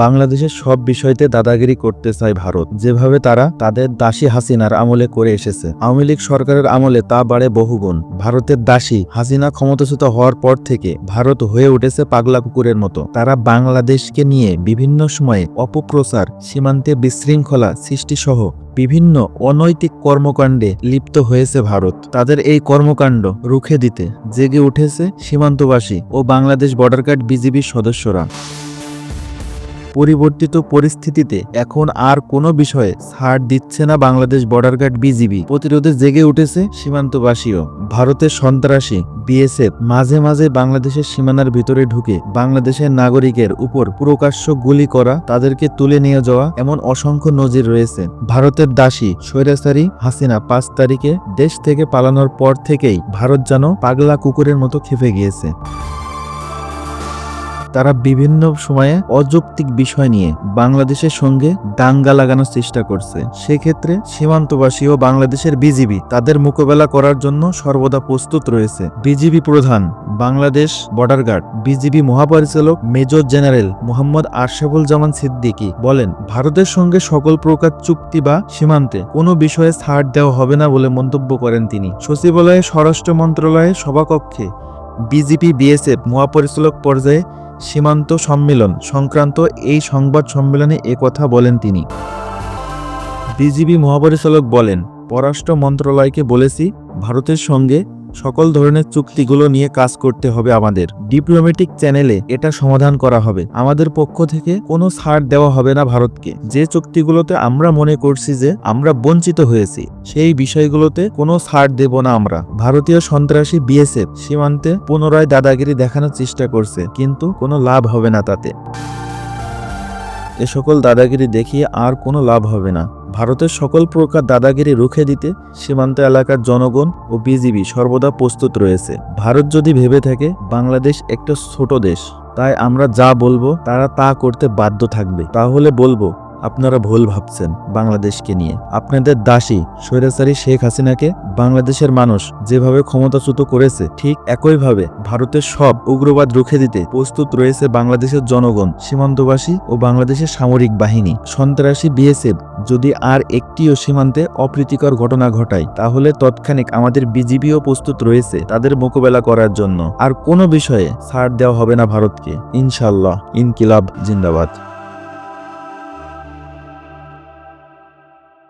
বাংলাদেশের সব বিষয়তে দাদাগিরি করতে চায় ভারত, যেভাবে তারা তাদের দাসী হাসিনার আমলে করে এসেছে। আওয়ামী লীগ সরকারের আমলে তা বাড়ে বহুগুণ। ভারতের দাসী হাসিনা ক্ষমতাচ্যুত হওয়ার পর থেকে ভারত হয়ে উঠেছে পাগলা কুকুরের মতো। তারা বাংলাদেশকে নিয়ে বিভিন্ন সময়ে অপপ্রচার, সীমান্তে বিশৃঙ্খলা সৃষ্টি সহ বিভিন্ন অনৈতিক কর্মকাণ্ডে লিপ্ত হয়েছে ভারত। তাদের এই কর্মকাণ্ড রুখে দিতে জেগে উঠেছে সীমান্তবাসী ও বাংলাদেশ বর্ডার গার্ড বিজিবির সদস্যরা। পরিবর্তিত পরিস্থিতিতে এখন আর কোনো বিষয়ে ছাড় দিচ্ছে না বাংলাদেশ বর্ডার গার্ড বিজিবি। প্রতিরোধে জেগে উঠেছে সীমান্তবাসীও। ভারতের সন্ত্রাসী বিএসএফ মাঝে মাঝে বাংলাদেশের সীমানার ভিতরে ঢুকে বাংলাদেশের নাগরিকের উপর প্রকাশ্য গুলি করা, তাদেরকে তুলে নিয়ে যাওয়া, এমন অসংখ্য নজির রয়েছে। ভারতের দাসী স্বৈরাচারী হাসিনা 5 তারিখে দেশ থেকে পালানোর পর থেকেই ভারত যেন পাগলা কুকুরের মতো খেপে গিয়েছে। তারা বিভিন্ন সময়ে অযৌক্তিক বিষয় নিয়ে বাংলাদেশের সঙ্গে দাঙ্গা লাগানোর চেষ্টা করছে। সেক্ষেত্রে সীমান্তবাসী ও বাংলাদেশের বিজিবি তাদের মোকাবেলা করার জন্য সর্বদা প্রস্তুত রয়েছে। বিজিবি প্রধান, বাংলাদেশ বর্ডার গার্ড বিজিবি মহাপরিচালক মেজর জেনারেল মোহাম্মদ আশরাফুল জামান সিদ্দিকী বলেন, ভারতের সঙ্গে সকল প্রকার চুক্তি বা সীমান্তে কোনো বিষয়ে ছাড় দেওয়া হবে না বলে মন্তব্য করেন তিনি। সচিবালয়ে স্বরাষ্ট্র মন্ত্রণালয়ের সভাকক্ষে বিজিপি বিএসএফ মহাপরিচালক পর্যায়ে সীমান্ত সম্মেলন সংক্রান্ত এই সংবাদ সম্মেলনে একথা বলেন তিনি। বিজিবি মহাপরিচালক বলেন, পররাষ্ট্র মন্ত্রণালয়কে বলেছি ভারতের সঙ্গে সকল ধরনের চুক্তিগুলো নিয়ে কাজ করতে হবে। আমাদের ডিপ্লোম্যাটিক চ্যানেলে এটা সমাধান করা হবে। আমাদের পক্ষ থেকে কোনো ছাড় দেওয়া হবে না ভারতকে। যে চুক্তিগুলোতে আমরা মনে করছি যে আমরা বঞ্চিত হয়েছি, সেই বিষয়গুলোতে কোনো ছাড় দেব না আমরা। ভারতীয় সন্ত্রাসী বিএসএফ সীমান্তে পুনরায় দাদাগিরি দেখানোর চেষ্টা করছে, কিন্তু কোনো লাভ হবে না তাতে। এ সকল দাদাগিরি দেখিয়ে আর কোনো লাভ হবে না। ভারতের সকল প্রকার দাদাগিরি রুখে দিতে সীমান্ত এলাকার জনগণ ও বিজিবি সর্বদা প্রস্তুত রয়েছে। ভারত যদি ভেবে থাকে বাংলাদেশ একটা ছোট দেশ, তাই আমরা যা বলবো তারা তা করতে বাধ্য থাকবে, তাহলে বলবো আপনারা ভুল ভাবছেন বাংলাদেশকে নিয়ে। আপনাদের দাসী স্বৈরাচারী শেখ হাসিনাকে বাংলাদেশের মানুষ যেভাবে ক্ষমতাচ্যুত করেছে, ঠিক একইভাবে ভারতের সব উগ্রবাদ রুখে দিতে প্রস্তুত রয়েছে বাংলাদেশের জনগণ, সীমান্তবাসী ও বাংলাদেশের সামরিক বাহিনী। সন্ত্রাসী বিএসএফ যদি আর একটিও সীমান্তে অপ্রীতিকর ঘটনা ঘটায়, তাহলে তৎক্ষণিক আমাদের বিজিবিও প্রস্তুত রয়েছে তাদের মোকাবেলা করার জন্য। আর কোনো বিষয়ে ছাড় দেওয়া হবে না ভারতকে। ইনশাআল্লাহ। ইনকিলাব জিন্দাবাদ।